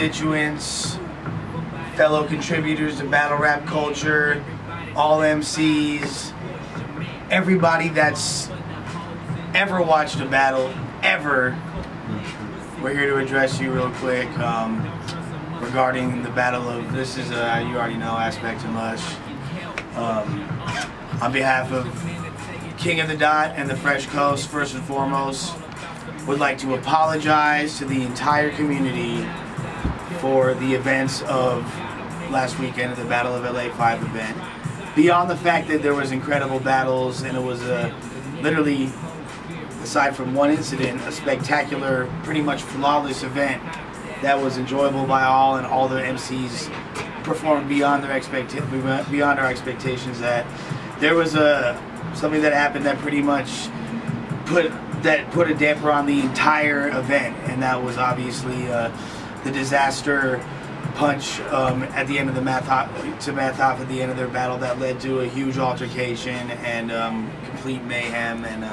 constituents, fellow contributors to battle rap culture, all MCs, everybody that's ever watched a battle, ever. We're here to address you real quick regarding the battle of, this is, you already know, Aspect and Lush. On behalf of King of the Dot and the Fresh Coast, first and foremost, would like to apologize to the entire community for the events of last weekend at the Battle of LA 5 event. Beyond the fact that there was incredible battles and it was literally, aside from one incident, a spectacular, pretty much flawless event that was enjoyable by all, and all the MCs performed beyond our expectations. That there was something that happened that pretty much put a damper on the entire event, and that was obviously the Dizaster punch at the end of the Math Off at the end of their battle that led to a huge altercation and complete mayhem. And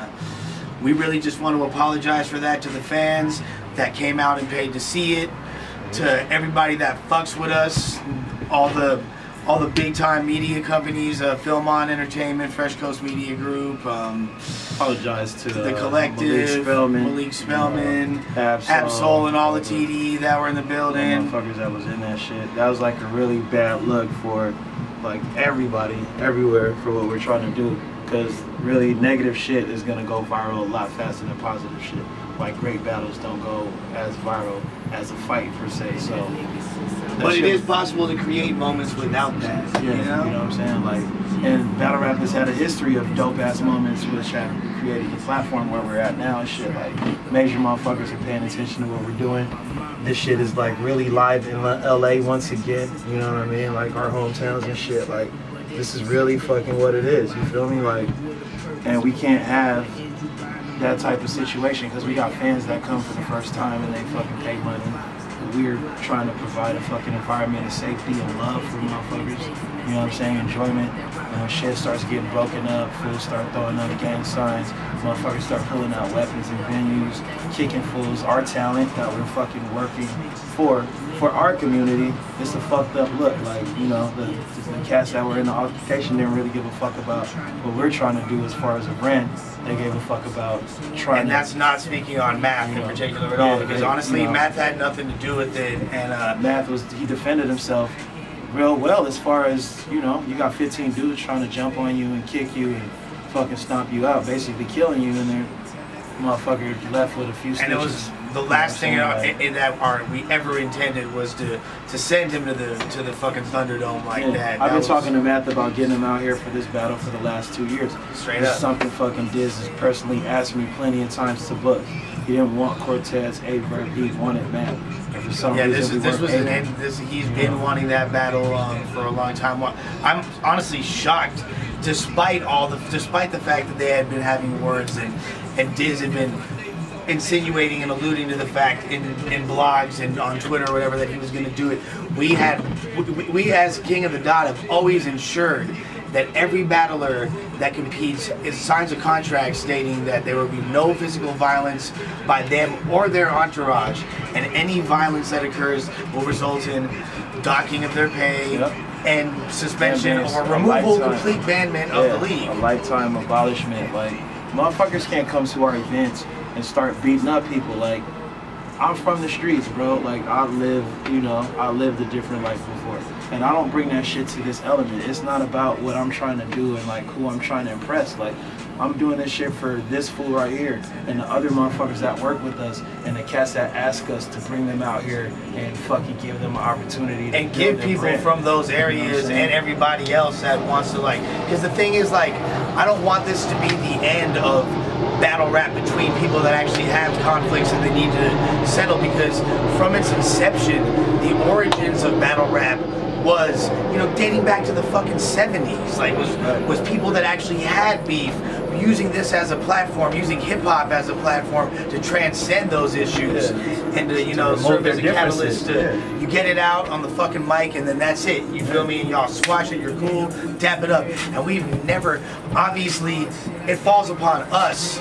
we really just want to apologize for that to the fans that came out and paid to see it, to everybody that fucks with us, all the big time media companies, Film On Entertainment, Fresh Coast Media Group, apologize to the Collective, Malik Spellman, Absol, and all the TD that were in the building. Motherfuckers that was in that shit. That was like a really bad look for like everybody, everywhere, for what we're trying to do. Because really negative shit is gonna go viral a lot faster than positive shit. Like great battles don't go as viral as a fight per se. So, but it is possible to create moments without that. Yeah, you know what I'm saying? Like, and battle rap has had a history of dope ass moments, which have created the platform where we're at now and shit. Like, major motherfuckers are paying attention to what we're doing. This shit is like really live in LA once again. You know what I mean? Like our hometowns and shit. Like, this is really fucking what it is. You feel me? Like, and we can't have that type of situation because we got fans that come for the first time and they fucking pay money. We're trying to provide a fucking environment of safety and love for motherfuckers. You know what I'm saying? Enjoyment. And when shit starts getting broken up, fools start throwing out gang signs, motherfuckers start pulling out weapons in venues, kicking fools. Our talent that we're fucking working for our community, it's a fucked up look. Like, you know, the cats that were in the altercation didn't really give a fuck about what we're trying to do as far as a brand. They gave a fuck about trying. And that's not speaking on Math in particular at all, because honestly, Math had nothing to do with it. And Math he defended himself real well as far as, you know, you got 15 dudes trying to jump on you and kick you and fucking stomp you out, basically killing you, and they're motherfucker left with a few stitches. And it was the last thing that we ever intended was to send him to the fucking Thunderdome like that. I've been talking to Matt about getting him out here for this battle for the last 2 years. Straight up. Something fucking Diz has personally asked me plenty of times to book. He didn't want Cortez, A-Verb, he wanted Matt. And for some reason, he's been wanting that battle for a long time. I'm honestly shocked, despite the fact that they had been having words and Diz had been insinuating and alluding to the fact in blogs and on Twitter or whatever that he was going to do it. We as King of the Dot have always ensured that every battler that competes signs a contract stating that there will be no physical violence by them or their entourage, and any violence that occurs will result in docking of their pay and suspension or removal, complete banment of the league. A lifetime abolishment. Like, motherfuckers can't come to our events and start beating up people. Like, I'm from the streets, bro. Like, I lived a different life before. And I don't bring that shit to this element. It's not about what I'm trying to do and like who I'm trying to impress. Like, I'm doing this shit for this fool right here and the other motherfuckers that work with us and the cats that ask us to bring them out here and fucking give them an opportunity to and give people from those areas and everybody else that wants to, like, because the thing is, like, I don't want this to be the end of battle rap between people that actually have conflicts and they need to settle, because from its inception, the origins of battle rap was, you know, dating back to the fucking 70s. Like, was people that actually had beef, using this as a platform, using hip-hop as a platform to transcend those isnews and to, you know, serve as a catalyst to, you get it out on the fucking mic and then that's it, you feel me, and y'all squash it, you're cool, dap it up. And we've never, obviously, it falls upon us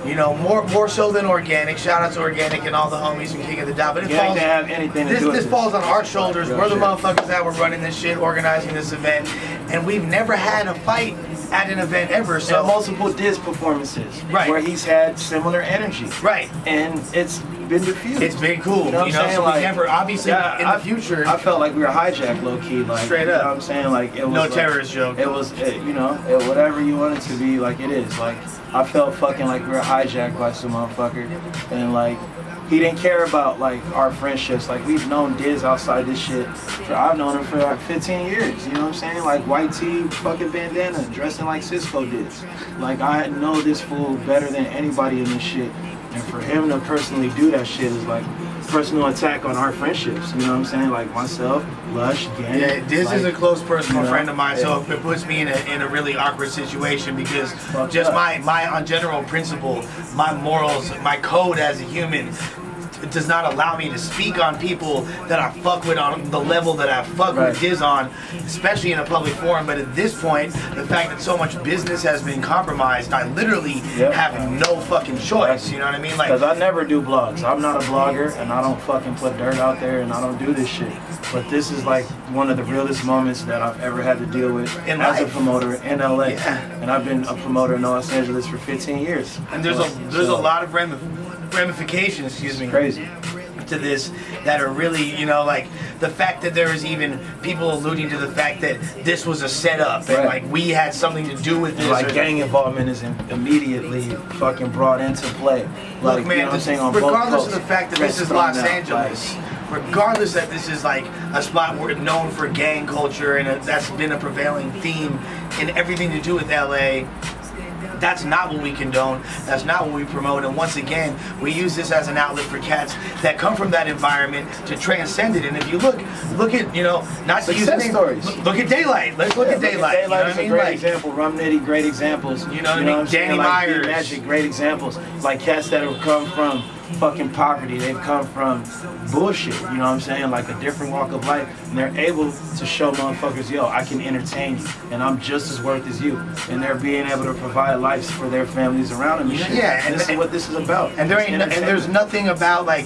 You know, more so than organic. Shout out to organic and all the homies from King of the Dot. But it falls, didn't have anything to do with this falls on our shoulders. We're the shit. motherfuckers that were running this shit, organizing this event, and we've never had a fight at an event ever. So and multiple Diz performances, right, where he's had similar energy, right, and it's been diffused. It's been cool, you know what I'm saying? So like, we never, obviously, in the future, I felt like we were hijacked low key, like straight up. You know what I'm saying? Like it was no like, terrorist joke. It was, you know, whatever you want it to be, like it is. Like I felt fucking like we were hijacked by some motherfucker, and like he didn't care about like our friendships. Like we've known Diz outside this shit. I've known him for like 15 years. You know what I'm saying? Like white tee, fucking bandana, dressing like Cisco Diz. Like I know this fool better than anybody in this shit. And for him to personally do that shit is like personal attack on our friendships. You know what I'm saying? Like myself, Lush, Gannon. Yeah, Diz like, is a close personal friend of mine, yeah. so it puts me in a really awkward situation because Fucked just up. my on general principle, my morals, my code as a human, it does not allow me to speak on people that I fuck with on the level that I fuck with Diz on, especially in a public forum. But at this point, the fact that so much business has been compromised, I literally have no fucking choice. You know what I mean? Like, because I never do blogs. I'm not a blogger, and I don't fucking put dirt out there, and I don't do this shit. But this is like one of the realest moments that I've ever had to deal with as a promoter in LA. And I've been a promoter in Los Angeles for 15 years. And there's a lot of ramifications, excuse me, crazy to this that are really, you know, like the fact that there is even people alluding to the fact that this was a setup and like we had something to do with this. Like gang involvement is immediately fucking brought into play. Like, look, man, you know what I'm saying, on regardless both of the fact that this is Los Angeles, regardless that this is like a spot where known for gang culture and that's been a prevailing theme in everything to do with LA. That's not what we condone. That's not what we promote. And once again, we use this as an outlet for cats that come from that environment to transcend it. And if you look at, you know, not to use success stories. Look at Daylight. Let's look at Daylight. You know what I mean? Great like, example. Rum Nitty, great examples. You know what I mean? Danny Myers. Magic, great examples. Like cats that have come from fucking poverty. They've come from bullshit. You know what I'm saying? Like a different walk of life. And they're able to show motherfuckers, yo, I can entertain you. And I'm just as worth as you. And they're being able to provide lives for their families around them. And shit. Yeah, and this is what this is about. And there ain't, and there's nothing about like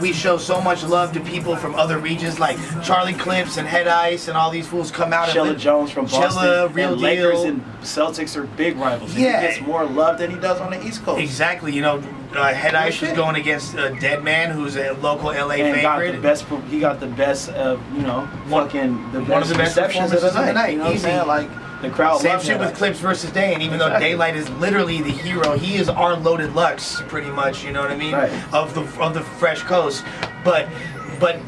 we show so much love to people from other regions like Charlie Clips and Head Ice and all these fools come out. Shella Jones from Boston. Shella, Real and Deal. Lakers and Celtics are big rivals. And Yeah, he gets more love than he does on the East Coast. Exactly. You know, Head Ice was going against Dead Man, who's a local LA and favorite. He got the best, you know, fucking one of the best receptions of the night. You know what I'm Easy. saying? Like the crowd. Same shit with Clips versus Day, and even though Daylight is literally the hero, he is our Loaded Lux, pretty much. You know what I mean? Right. Of the Fresh Coast, but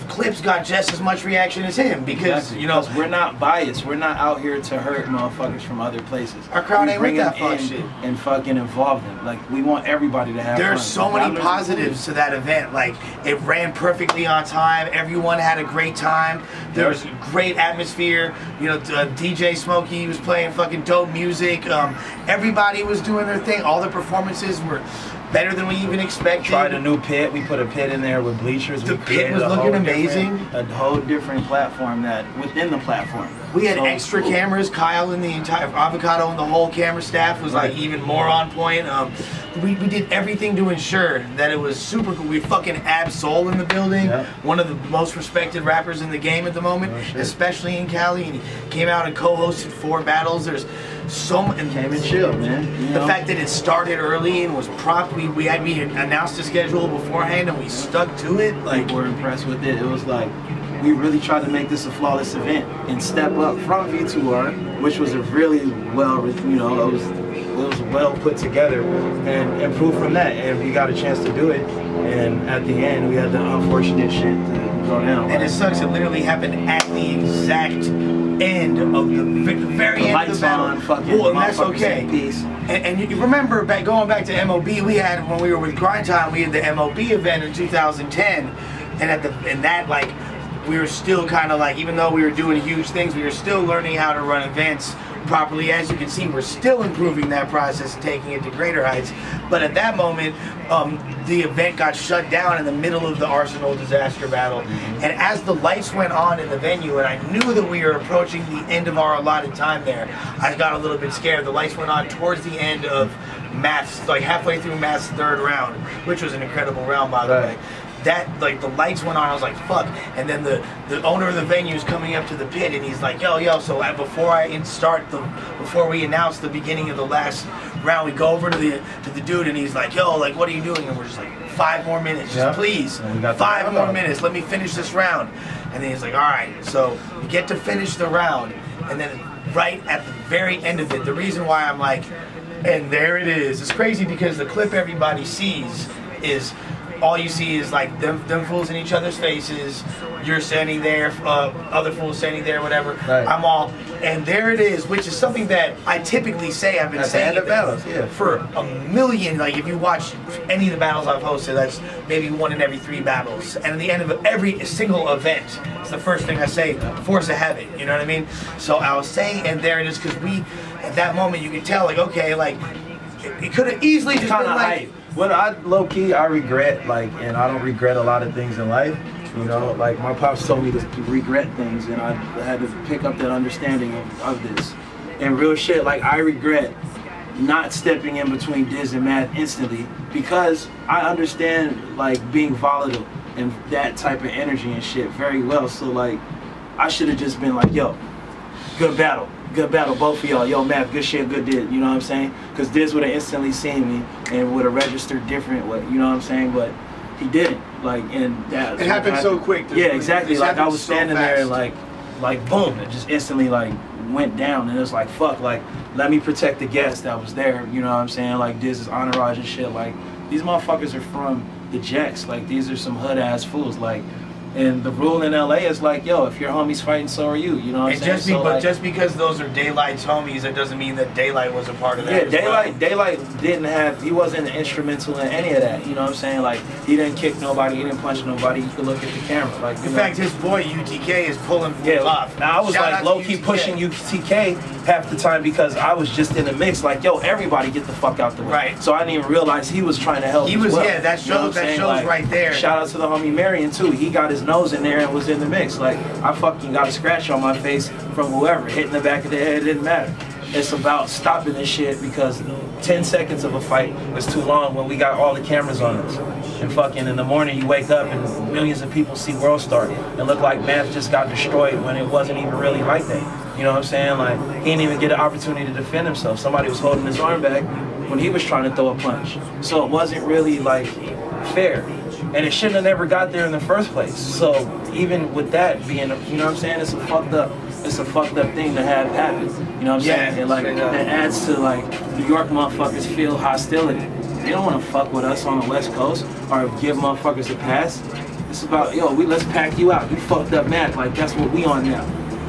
Clips got just as much reaction as him because you know we're not biased. We're not out here to hurt motherfuckers from other places. Our crowd ain't with bring that them fuck shit and fucking involve them. Like we want everybody to have. There's fun. so many positives to that event. Like it ran perfectly on time. Everyone had a great time. There was great atmosphere. You know, DJ Smokey was playing fucking dope music. Everybody was doing their thing. All the performances were better than we even expected. Tried a new pit. We put a pit in there with bleachers. The pit was looking amazing. A whole different platform within the platform. We had extra cameras. Kyle and the entire Avocado and the whole camera staff was like even more on point. We did everything to ensure that it was super cool. We fucking Ab Soul in the building, one of the most respected rappers in the game at the moment, especially in Cali. And he came out and co-hosted 4 battles. There's so much. Came and chilled, man. The fact that it started early and was prompt. We had announced the schedule beforehand and we stuck to it. Like we're impressed with it. It was like we really tried to make this a flawless event and step up from V2R, which was a really well, you know, it was well put together, and improve from that. And we got a chance to do it. And at the end, we had the unfortunate shit to go down. And it sucks. It literally happened at the exact end of the very end of the battle. Well, and that's okay. And you remember going back to MOB, we had when we were with Grind Time, we had the MOB event in 2010, and that like we were still kind of like, even though we were doing huge things, we were still learning how to run events properly. As you can see, we're still improving that process and taking it to greater heights. But at that moment, the event got shut down in the middle of the Arsenal disaster battle. And as the lights went on in the venue, and I knew that we were approaching the end of our allotted time there, I got a little bit scared. The lights went on towards the end of Math's, like halfway through Math's third round, which was an incredible round, by the way. That, like, the lights went on, I was like, fuck. And then the owner of the venue is coming up to the pit, and he's like, yo, so before we announce the beginning of the last round, we go over to the dude, and he's like, yo, like, what are you doing? And we're just like, 5 more minutes, just please, 5 more minutes, let me finish this round. And then he's like, all right. So we get to finish the round, and then right at the very end of it, the reason why I'm like, and there it is. It's crazy because the clip everybody sees is, all you see is like them fools in each other's faces. You're standing there, other fools standing there, whatever. Right. I'm all, and there it is, which is something that I typically say. I've been saying it for a million. Like, if you watch any of the battles I've hosted, that's maybe 1 in every 3 battles. And at the end of every single event, it's the first thing I say, force of habit. You know what I mean? So I was saying, and there it is, because we, at that moment, you could tell, like, okay, like, it could have easily just been like. Well, I low-key, I regret, like, and I don't regret a lot of things in life, you know, like, my pops told me to regret things, and I had to pick up that understanding of this. And real shit, like, I regret not stepping in between Diz and Math instantly, because I understand, like, being volatile and that type of energy and shit very well. So, like, I should have just been like, yo, good battle, both of y'all. Yo, Math, good shit, good Diz, you know what I'm saying? Because Diz would have instantly seen me and would have registered different, you know what I'm saying? But he didn't, like, and that. It happened so quick. Yeah, exactly. Like, I was standing there, like boom, it just instantly, like, went down, and it was like, fuck, like, let me protect the guest that was there, you know what I'm saying? Like, Diz's entourage and shit, like, these motherfuckers are from the Jacks, like, these are some hood-ass fools, like. And the rule in LA is like, yo, if your homie's fighting, so are you. You know what I'm saying? But just because those are Daylight's homies, it doesn't mean that Daylight was a part of that. Yeah, Daylight didn't have, he wasn't instrumental in any of that. You know what I'm saying? Like, he didn't kick nobody, he didn't punch nobody. You could look at the camera. Like, in fact, his boy UTK is pulling off. Now I was like low key pushing UTK half the time because I was just in the mix. Like, yo, everybody get the fuck out the way. Right. So I didn't even realize he was trying to help. He was, well. Yeah, that shows like, right there. Shout out to the homie Marion too. He got his nose in there and was in the mix. Like, I fucking got a scratch on my face from whoever hitting the back of the head. It didn't matter. It's about stopping this shit because 10 seconds of a fight is too long when we got all the cameras on us. And fucking in the morning you wake up and millions of people see World Star and look like Math just got destroyed when it wasn't even really like that. You know what I'm saying? Like, he didn't even get an opportunity to defend himself. Somebody was holding his arm back when he was trying to throw a punch. So it wasn't really like fair. And it shouldn't have never got there in the first place. So even with that being, you know what I'm saying, it's a fucked up thing to have happen. You know what I'm saying? And like, that adds to like New York motherfuckers feel hostility. They don't want to fuck with us on the West Coast or give motherfuckers a pass. It's about, yo, let's pack you out. You fucked up Matt. Like, that's what we on now.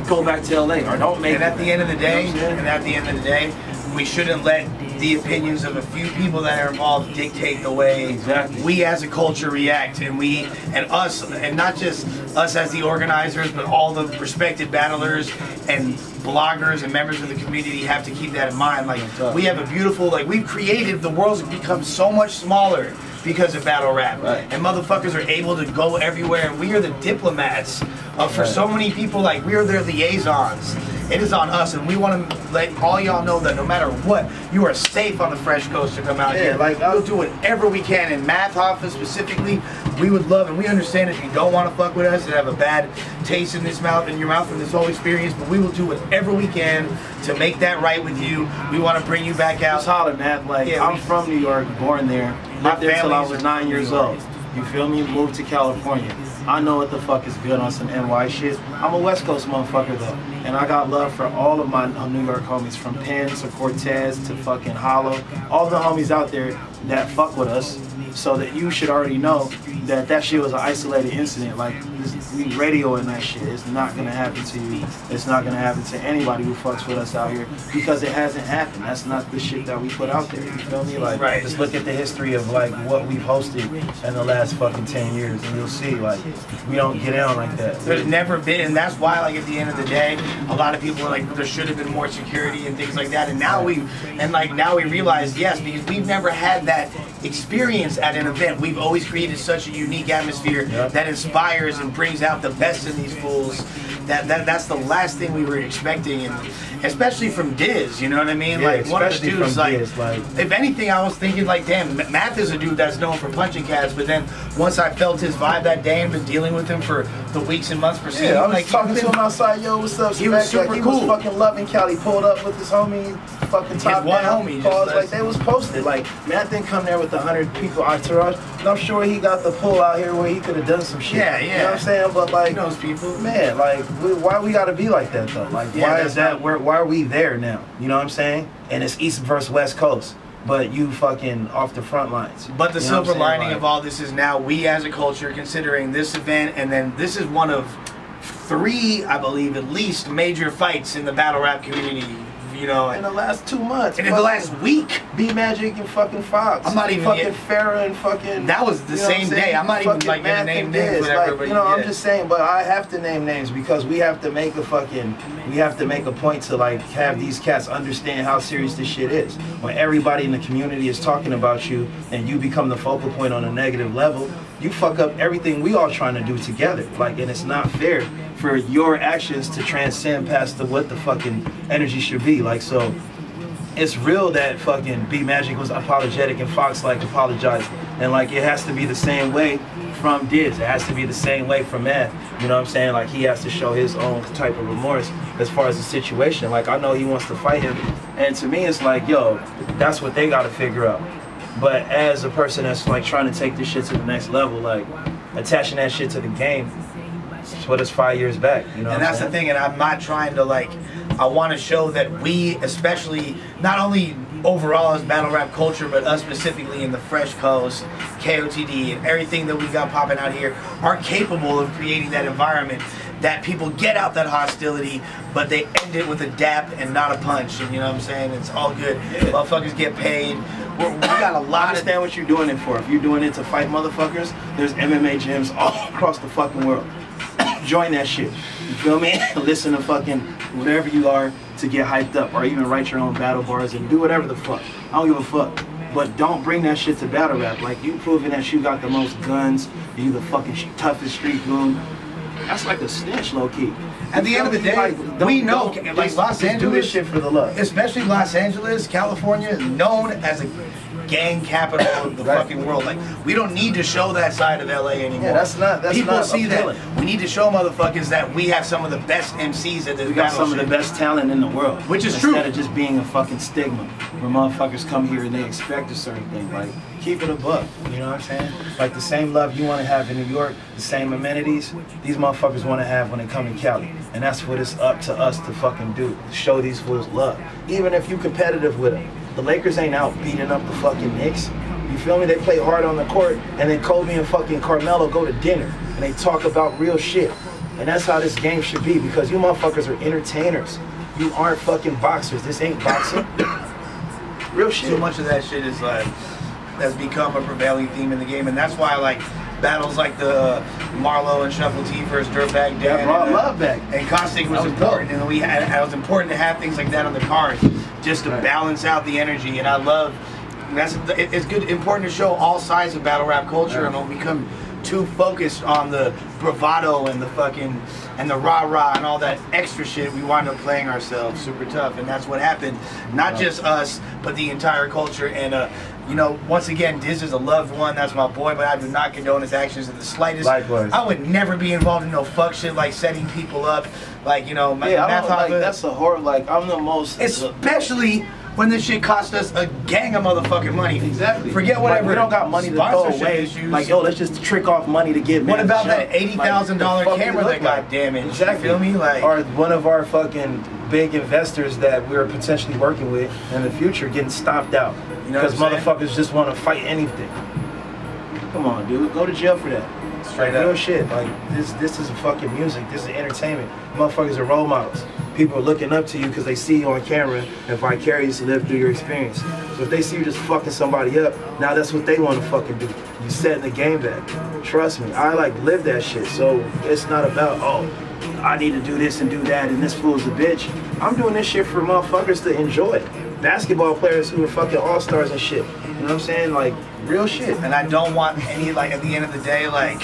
Go back to LA or don't make it. And at the end of the day, we shouldn't let the opinions of a few people that are involved dictate the way we as a culture react, and us, and not just us as the organizers, but all the respected battlers and bloggers and members of the community have to keep that in mind. Like, we have a beautiful, like, we've created, the world's become so much smaller because of battle rap, and motherfuckers are able to go everywhere, and we are the diplomats for so many people. Like, we are their liaisons. It is on us, and we want to let all y'all know that no matter what, you are safe on the Fresh Coast to come out here. Like, we'll do whatever we can. In Math office specifically, we would love, and we understand if you don't want to fuck with us and have a bad taste in your mouth from this whole experience, but we will do whatever we can to make that right with you. We want to bring you back out. Just holler, Math. Like, I'm from New York, born there, lived there until I was 9 years old. You feel me? Moved to California. I know what the fuck is good on some NY shit. I'm a West Coast motherfucker though. And I got love for all of my New York homies, from Penn to Cortez to fucking Hollow. All the homies out there that fuck with us, so that you should already know that that shit was an isolated incident. Like, We radioing that shit. It's not gonna happen to you. It's not gonna happen to anybody who fucks with us out here because it hasn't happened. That's not the shit that we put out there. You feel me? Like, just look at the history of like what we've hosted in the last fucking 10 years, and you'll see like we don't get down like that. There's never been, and that's why like at the end of the day, a lot of people are like there should have been more security and things like that. And now we realize yes, because we've never had that experience at an event. We've always created such a unique atmosphere that inspires and brings out the best in these fools. That's the last thing we were expecting, and especially from Diz, you know what I mean? Yeah, like one of the dudes, like, Diz, like, if anything, I was thinking like, damn, Math is a dude that's known for punching cats, but then once I felt his vibe that day and been dealing with him for the weeks and months preceding, I was like talking to him outside, yo, what's up? He was super like, he cool. was fucking loving Cali, pulled up with his homie, fucking top one down, homie, calls, like they was posted. Like Matt didn't come there with 100 people entourage, and I'm sure he got the pull out here where he could have done some shit. Yeah, You know what I'm saying? But like, he knows people. Man, like, why we gotta be like that though? Like, why is that? Why are we there now? You know what I'm saying? And it's East versus West Coast, but you fucking off the front lines. But the silver lining of all this is now we as a culture considering this event, and then this is one of 3, I believe, at least major fights in the battle rap community. You know, in the last 2 months, and in the last week, B Magic and fucking Fox. I'm not even fucking Farrah and fucking. That was the same day. I'm not even like gonna name names, whatever. Like, you know, I'm just saying, but I have to name names because we have to make a point to like have these cats understand how serious this shit is. When everybody in the community is talking about you and you become the focal point on a negative level, you fuck up everything we all trying to do together. Like, and it's not fair for your actions to transcend past what the fucking energy should be. Like, so it's real that fucking B Magic was apologetic and Fox like apologized, and like it has to be the same way from Diz. It has to be the same way from Math. You know what I'm saying? Like, he has to show his own type of remorse as far as the situation. Like, I know he wants to fight him, and to me it's like, yo, that's what they got to figure out. But as a person that's like trying to take this shit to the next level, like attaching that shit to the game, put us 5 years back, you know. And that's the thing, and I'm not trying to like. I want to show that we, especially not only overall as battle rap culture, but us specifically in the Fresh Coast, KOTD, and everything that we got popping out here, are capable of creating that environment that people get out that hostility, but they end it with a dap and not a punch. And you know what I'm saying? It's all good. Motherfuckers get paid. We got a lot. I understand what you're doing it for. If you're doing it to fight motherfuckers, there's MMA gyms all across the fucking world. Join that shit. You feel me? Listen to fucking whatever you are to get hyped up, or even write your own battle bars and do whatever the fuck. I don't give a fuck. But don't bring that shit to battle rap. Like, you proving that you got the most guns, you the fucking toughest street goon. That's like a snitch, low key. At the end of the day, like, we know, like Los Angeles, do this shit for the love. Especially Los Angeles, California, is known as a gang capital of the fucking world. Like, we don't need to show that side of LA anymore. Yeah, that's people not see appealing. that. We need to show motherfuckers that we have some of the best MCs at this. We got some of the best talent in the world, which is true. Instead of just being a fucking stigma, where motherfuckers come here and they expect a certain thing. Like, keep it a buck. You know what I'm saying? Like, the same love you want to have in New York, the same amenities, these motherfuckers want to have when they come to Cali. And that's what it's up to us to fucking do. Show these fools love. Even if you competitive with them. The Lakers ain't out beating up the fucking Knicks. You feel me? They play hard on the court, and then Kobe and fucking Carmelo go to dinner, and they talk about real shit. And that's how this game should be, because you motherfuckers are entertainers. You aren't fucking boxers. This ain't boxing. Real shit. So much of that shit is like, has become a prevailing theme in the game, and that's why like battles like the Marlo and Shuffle T versus Dirtbag Dan brought love back. And Caustic was important, and it was important to have things like that on the card, just to balance out the energy. And I love, it's good, important to show all sides of battle rap culture, and don't become too focused on the bravado and the fucking and the rah-rah and all that extra shit. We wind up playing ourselves super tough, and that's what happened. Not just us, but the entire culture. And you know, once again, Diz is a loved one. That's my boy, but I do not condone his actions in the slightest. Likewise. I would never be involved in no fuck shit like setting people up, like, you know. Yeah, like, that's a horror. Like, I'm the most. Especially when this shit cost us a gang of motherfucking money. Exactly. Forget whatever. Like, we don't got money to throw away. Issues. Like, yo, let's just trick off money to get. What about that $80,000 camera that got damaged? Exactly. You feel me? Like, or one of our fucking big investors that we're potentially working with in the future getting stopped out, you know, because motherfuckers just want to fight anything. Come on, dude, go to jail for that. Straight real up. shit. Like this is fucking music. This is entertainment. Motherfuckers are role models. People are looking up to you because they see you on camera and vicariously live through your experience. So if they see you just fucking somebody up, now that's what they want to fucking do. You setting the game back. Trust me, I like live that shit. So it's not about, oh, I need to do this and do that and this fool's a bitch. I'm doing this shit for motherfuckers to enjoy. Basketball players who are fucking all-stars and shit. You know what I'm saying? Like, real shit. And I don't want any, like, at the end of the day, like,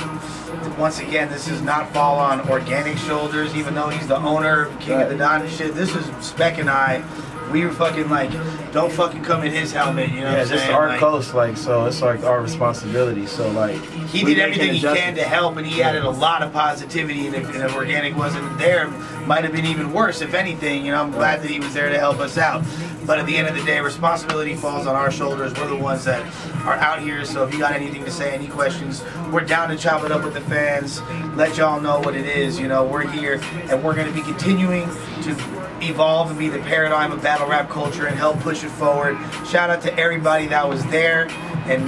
once again, this does not fall on Organic shoulders, even though he's the owner, King of the Don and shit. This is Spec and I. We were fucking like, don't fucking come in his helmet, you know what I'm saying? Yeah, this is our like, coast, like, so it's like our responsibility. So, like, he did everything he can to help, and he added a lot of positivity. And if Organic wasn't there, it might have been even worse, if anything. You know, I'm glad that he was there to help us out. But at the end of the day, responsibility falls on our shoulders. We're the ones that are out here. So if you got anything to say, any questions, we're down to chop it up with the fans. Let y'all know what it is. You know, we're here, and we're going to be continuing to evolve and be the paradigm of battle rap culture and help push it forward. Shout out to everybody that was there, and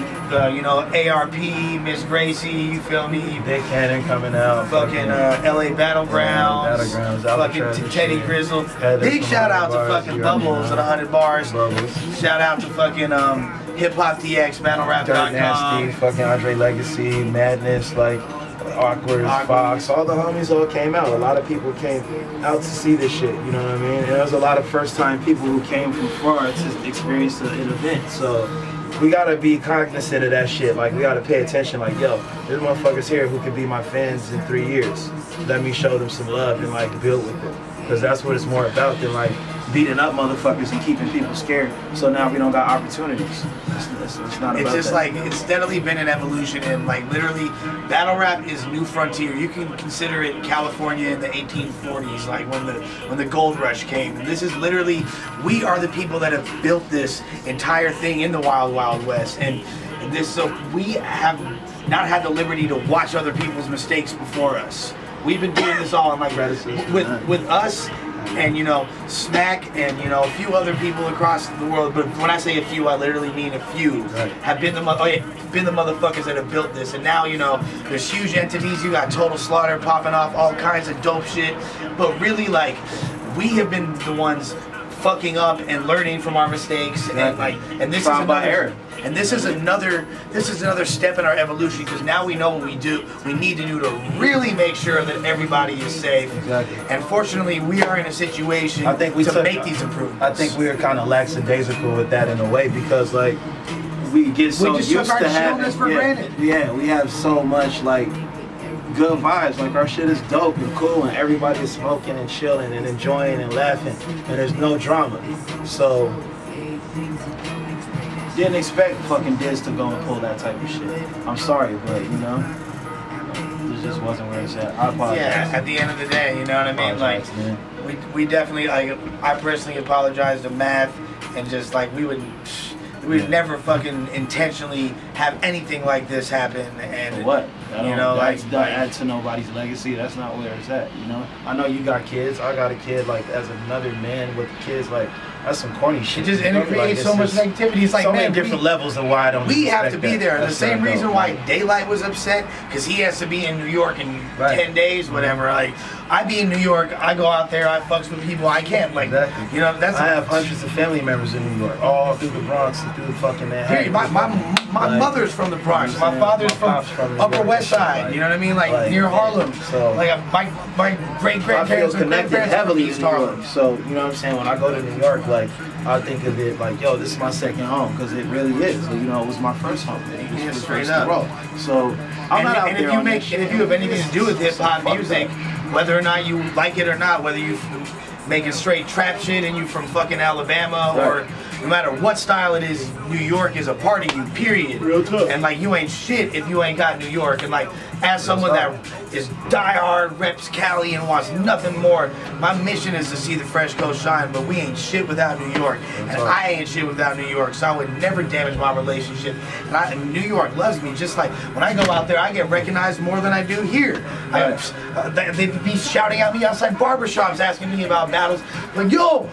you know, ARP, Miss Gracie, you feel me? Big Cannon coming out. Fucking LA Battlegrounds, fucking Teddy Grizzle. Big shout out to fucking Bubbles at 100 Bars. Shout out to fucking Hip Hop DX, BattleRap.com. Dirt Nasty, fucking Andre Legacy, Madness, like Awkward, Fox, all the homies all came out. A lot of people came out to see this shit, you know what I mean? And there was a lot of first time people who came from far to experience an event. So we gotta be cognizant of that shit. Like, we gotta pay attention. Like, yo, there's motherfuckers here who could be my fans in 3 years. Let me show them some love and like build with them. Because that's what it's more about than like beating up motherfuckers and keeping people scared. So now we don't got opportunities. It's not about It's just that. like, it's steadily been an evolution, and like literally, battle rap is new frontier. You can consider it California in the 1840s, like when the gold rush came. And this is literally, we are the people that have built this entire thing in the Wild Wild West, and this, so we have not had the liberty to watch other people's mistakes before us. We've been doing this all in like with us and, you know, Smack and, you know, a few other people across the world. But when I say a few, I literally mean a few. Have been the motherfuckers that have built this. And now, you know, there's huge entities. You got Total Slaughter popping off all kinds of dope shit. But really, like, we have been the ones fucking up and learning from our mistakes, and like, and this is another, and this is another step in our evolution, because now we know what we need to do to really make sure that everybody is safe. Exactly. And fortunately, we are in a situation to make these improvements. I think we are kind of lackadaisical with that in a way, because like we get so used to having, for granted. Yeah, we have so much like good vibes, like our shit is dope and cool, and everybody is smoking and chilling and enjoying and laughing, and there's no drama. So didn't expect fucking Diz to go and pull that type of shit. I'm sorry, but you know, it just wasn't where it's at. I apologize. Yeah, at the end of the day, you know what I mean? Like, we definitely, like, I personally apologize to Math, and just like we would never fucking intentionally have anything like this happen. And what? You know, like, don't add to nobody's legacy. That's not where it's at, you know? I know you got kids. I got a kid, like, as another man with kids, like, that's some corny shit. And it creates so much negativity. It's like, so man, many different levels of why I don't. We have to be there. The same reason why man. Daylight was upset, because he has to be in New York in 10 days, whatever. Like, I be in New York, I go out there, I fucks with people I can't. Like, you know, that's. I have hundreds of family members in New York, all through the Bronx and through the fucking Manhattan. My mother's from the Bronx. My father's from Upper West Side. You know what I mean? Like near Harlem. So like my great grandparents I feel connected heavily to New Harlem. York. So you know what I'm saying? When I go to New York, like I think of it like, yo, this is my second home, because it really is. You know, it was my first home. It was straight up. So I'm not out there. And if you have anything to do with hip hop music, whether or not you like it or not, whether you making straight trap shit and you from fucking Alabama, or no matter what style it is, New York is a part of you, period. Real tough. And like, you ain't shit if you ain't got New York. And like, as someone that is diehard, reps Cali and wants nothing more, my mission is to see the Fresh Coast shine, but we ain't shit without New York. And I ain't shit without New York, so I would never damage my relationship. And New York loves me, just like when I go out there, I get recognized more than I do here. They'd be shouting at me outside barbershops asking me about battles, like, yo,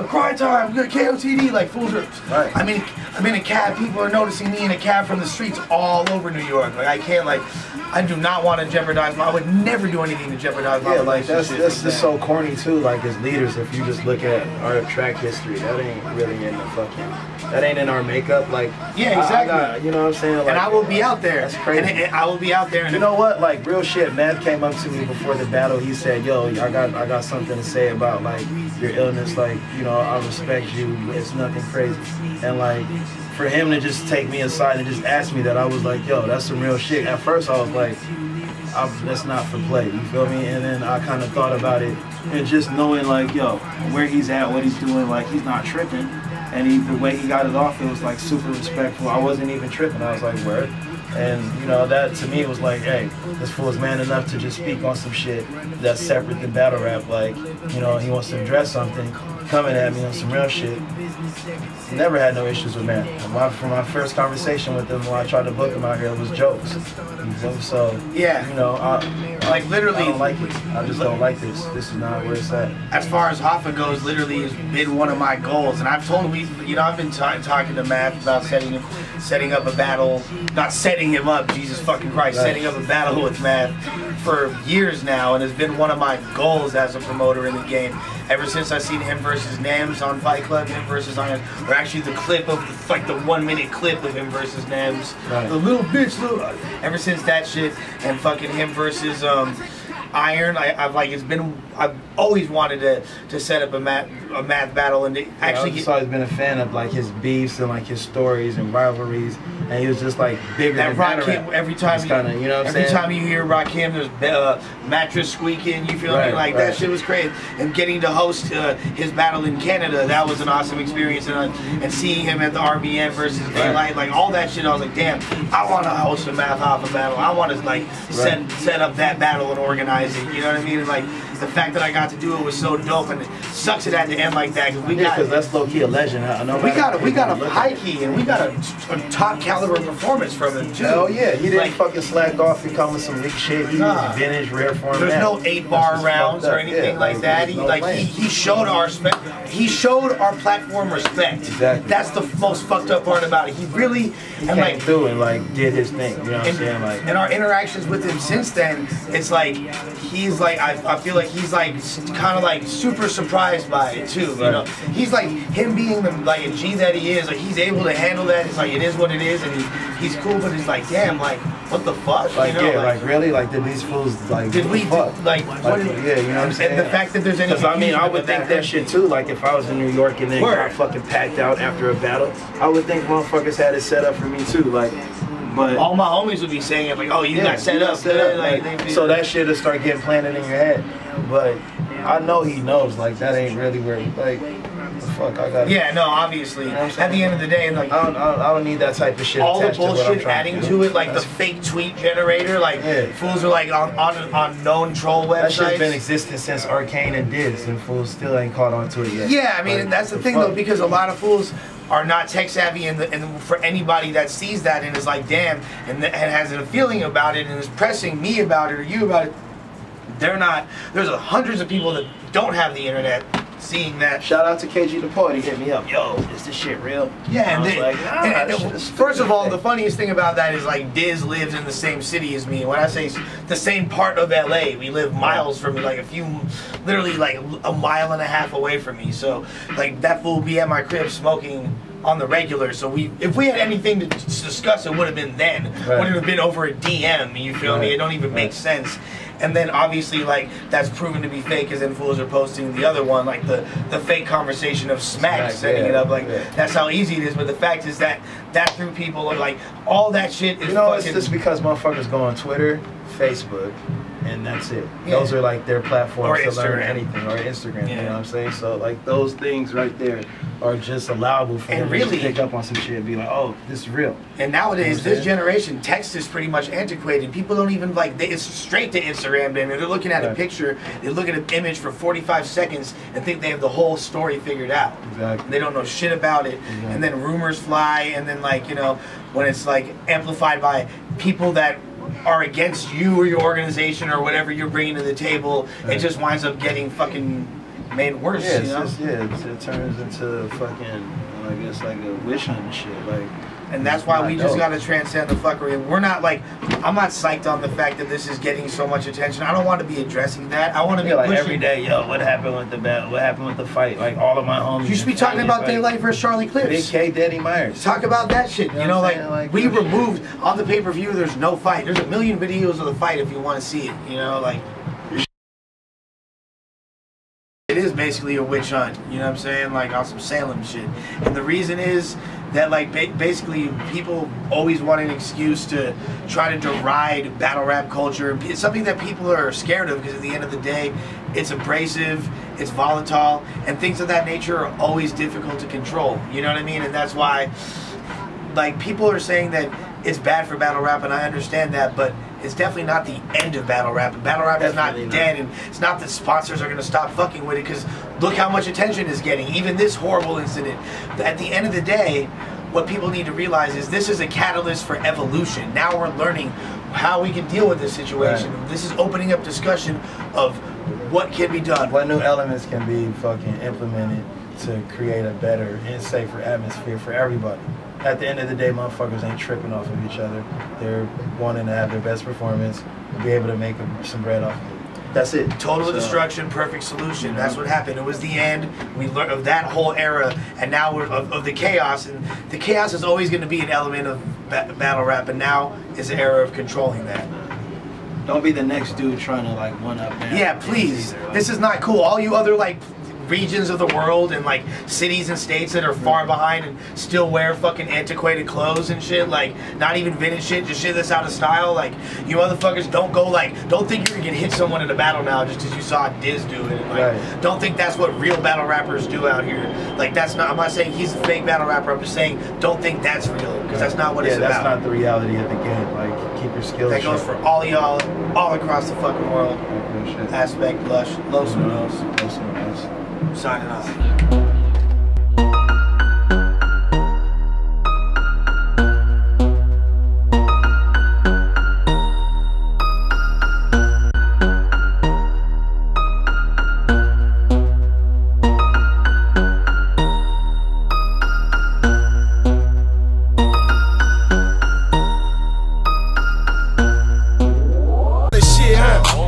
cry time, KOTD, like fools are. I'm in a cab, people are noticing me in a cab from the streets all over New York. Like, I can't, like, I do not want to jeopardize I would never do anything to jeopardize my relationship. relationship. That's just so corny too. Like as leaders, if you just look at our track history, that ain't really in the that ain't in our makeup. Like yeah, exactly. You know what I'm saying? Like, and I will be out there. That's crazy. And I will be out there. And you know what? Like real shit. Matt came up to me before the battle. He said, "Yo, I got something to say about like your illness. Like you know, I respect you. It's nothing crazy." And like for him to just take me aside and just ask me that, I was like, "Yo, that's some real shit." At first, I was like, "That's not for play." You feel me? And then I kind of thought about it, and just knowing like, yo, where he's at, what he's doing, like he's not tripping. And the way he got it off, it was like super respectful. I wasn't even tripping. I was like, word. And you know, that to me was like, hey, this fool is man enough to just speak on some shit that's separate than battle rap. Like, you know, he wants to address something, coming at me on some real shit. Never had no issues with Matt. From my first conversation with him when I tried to book him out here, it was jokes. So yeah, you know, like literally, I don't like it. I just don't like this. This is not where it's at. As far as Hoffa goes, literally has been one of my goals, and I've told him, you know, I've been talking to Matt about setting up a battle, not setting him up, Jesus fucking Christ, right. Setting up a battle with Matt for years now, and has been one of my goals as a promoter in the game. Ever since I seen him versus Nams on Fight Club, him versus Iron, or actually the clip of like the 1 minute clip of him versus Nams, right. The little bitch, ever since that shit, and fucking him versus Iron, I've always wanted to set up a math battle and actually. I've just always been a fan of like his beefs and like his stories and rivalries, and he was just like bigger than Rakim. Every time, you know what I'm saying? Every time you hear Rakim, there's mattress squeaking. You feel me? Like that shit was crazy. And getting to host his battle in Canada, that was an awesome experience. And seeing him at the RBN versus Daylight, like all that shit, I was like, damn, I want to host a Math Hoffa battle. I want to like set up that battle and organize it, you know what I mean? And like the fact that I got to do it was so dope, and it sucks it had to end like that because that's low key a legend. We got a high key, and we got a top caliber performance from him too. Hell yeah, he didn't fucking slack off and come with some leak shit. He was vintage, rare form. There's no 8-bar rounds or anything like that. He showed our respect. He showed our platform respect. Exactly. That's the most fucked up part about it. He came through and like did his thing. You know what I'm saying? Like, and our interactions with him since then, it's like he's like I feel like he's like kind of like super surprised by it too. You know, he's like him being the like a G that he is. Like he's able to handle that. It's like it is what it is, and he's cool. But he's like, damn, like what the fuck? Like, you know, like really, like did these fools like? Did we fuck? Like what? Yeah, you know what I'm saying? And the fact that there's any. Because I mean, I would think that shit too. Like if I was in New York and then got fucking packed out after a battle, I would think motherfuckers had it set up for me too. Like. But all my homies would be saying it like, oh, you got set up. Like, so that shit will start getting planted in your head. But I know he knows, like, that ain't really where, like, the fuck I got. Yeah, no, obviously. You know at the end of the day, and like, I don't need that type of shit. All the bullshit adding to it, like the fake tweet generator, like fools are like on known troll websites. That shit's been existing since Arcane and Diz, and fools still ain't caught on to it yet. Yeah, I mean, and that's the thing though, because a lot of fools are not tech savvy, and for anybody that sees that and is like, damn, and has a feeling about it and is pressing me about it or you about it, they're not. There's hundreds of people that don't have the internet seeing that. Shout out to KG the Poet, he hit me up. Yo, is this shit real? Yeah, and, like, first of all, the funniest thing about that is like Diz lives in the same city as me. When I say the same part of LA, we live miles from me, like literally like a mile and a half away from me. So like that fool be at my crib smoking on the regular. So if we had anything to discuss, it would have been then. Wouldn't have been over a DM. You feel me? It don't even make sense. And then obviously like that's proven to be fake, because then fools are posting the other one, like the fake conversation of Smack setting it up. Like that's how easy it is. But the fact is that through people are like all that shit is. You know, it's just because motherfuckers go on Twitter, Facebook, and that's it. Those are like their platforms to learn anything, or Instagram. You know what I'm saying? So like those things right there are just allowable for them to pick up on some shit and be like, oh, this is real. And nowadays, this generation, text is pretty much antiquated. People don't even like, it's straight to Instagram, baby. They're looking at a picture, they look at an image for 45 seconds and think they have the whole story figured out. Exactly. They don't know shit about it. And then rumors fly, and then like, you know, when it's like amplified by people that are against you or your organization or whatever you're bringing to the table, it just winds up getting fucking made worse. Yeah, you know? it turns into fucking Like it's like a witch hunt and shit. Like, and that's why we just gotta transcend the fuckery. And we're not like, I'm not psyched on the fact that this is getting so much attention. I don't want to be addressing that. I want to be like pushing. every day, yo, what happened with the battle? What happened with the fight? Like all of my homies. You should be talking about Daylight versus Charlie Clips. Big K, Daddy Myers. Talk about that shit. You know, like we removed on the pay-per-view. There's no fight. There's a million videos of the fight if you want to see it. You know, like. It is basically a witch hunt, you know what I'm saying? Like on some Salem shit. And the reason is that like basically people always want an excuse to try to deride battle rap culture. It's something that people are scared of because at the end of the day, it's abrasive, it's volatile, and things of that nature are always difficult to control. You know what I mean? And that's why like people are saying that it's bad for battle rap, and I understand that, but it's definitely not the end of battle rap. Battle rap is not dead, and it's not that sponsors are going to stop fucking with it, because look how much attention it's getting. Even this horrible incident. At the end of the day, what people need to realize is this is a catalyst for evolution. Now we're learning how we can deal with this situation. Right. This is opening up discussion of what can be done. What new elements can be fucking implemented to create a better and safer atmosphere for everybody. At the end of the day, motherfuckers ain't tripping off of each other. They're wanting to have their best performance, be able to make some bread off of it. That's it. Total destruction, perfect solution. That's what happened. It was the end. We learned of that whole era, and now we're of the chaos. And the chaos is always going to be an element of battle rap, and now is the era of controlling that. Don't be the next dude trying to like one up. Yeah, please. This is not cool. All you other like regions of the world and like cities and states that are far behind and still wear fucking antiquated clothes and shit, like not even vintage shit, just shit that's out of style. Like, you motherfuckers don't go like, don't think you're gonna get hit someone in a battle now just because you saw Diz do it. And, like, don't think that's what real battle rappers do out here. Like, that's not, I'm not saying he's a fake battle rapper, I'm just saying don't think that's real, because that's not what it's about. That's not the reality of the game. Like, keep your skills that goes for all y'all all across the fucking world. Aspect, Lush, Los Unos. Signing off.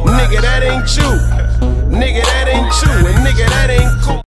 Nigga, that ain't you.